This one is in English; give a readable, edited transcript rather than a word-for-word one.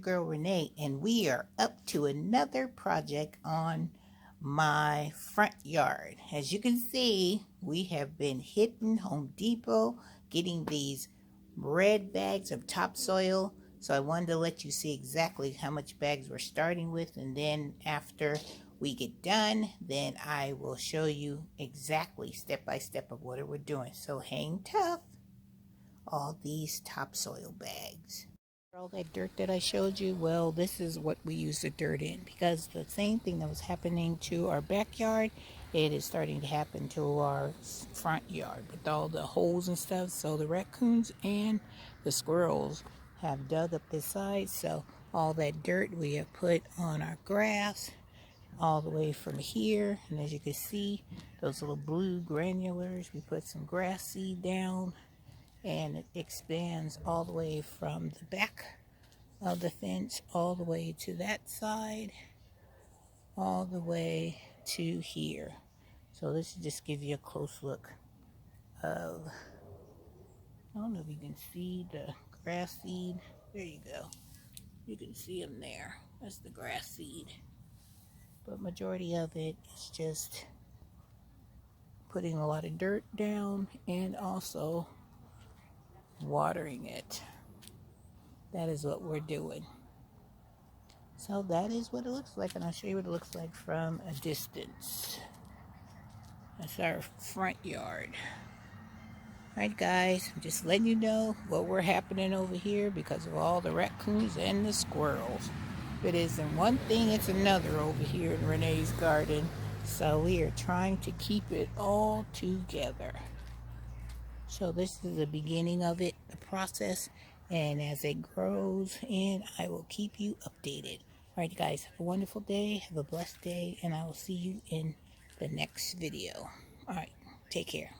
girl Renee, and we are up to another project on my front yard. As you can see, we have been hitting Home Depot getting these red bags of topsoil. So I wanted to let you see exactly how much bags we're starting with, and then after we get done, then I will show you exactly step by step of what we're doing. So hang tough. All these topsoil bags. All that dirt that I showed you, well, this is what we use the dirt in, because the same thing that was happening to our backyard, it is starting to happen to our front yard with all the holes and stuff. So the raccoons and the squirrels have dug up this side, so all that dirt we have put on our grass all the way from here. And as you can see, those little blue granulars, we put some grass seed down, and it expands all the way from the back of the fence all the way to that side, all the way to here. So this will just give you a close look of, I don't know if you can see the grass seed. There you go. You can see them there. That's the grass seed. But majority of it is just putting a lot of dirt down and also watering it. That is what we're doing. So that is what it looks like, and I'll show you what it looks like from a distance. That's our front yard. Alright guys, I'm just letting you know what we're happening over here because of all the raccoons and the squirrels. If it isn't one thing, it's another over here in Renee's garden. So we are trying to keep it all together. So this is the beginning of it, the process, and as it grows in, I will keep you updated. Alright guys, have a wonderful day, have a blessed day, and I will see you in the next video. Alright, take care.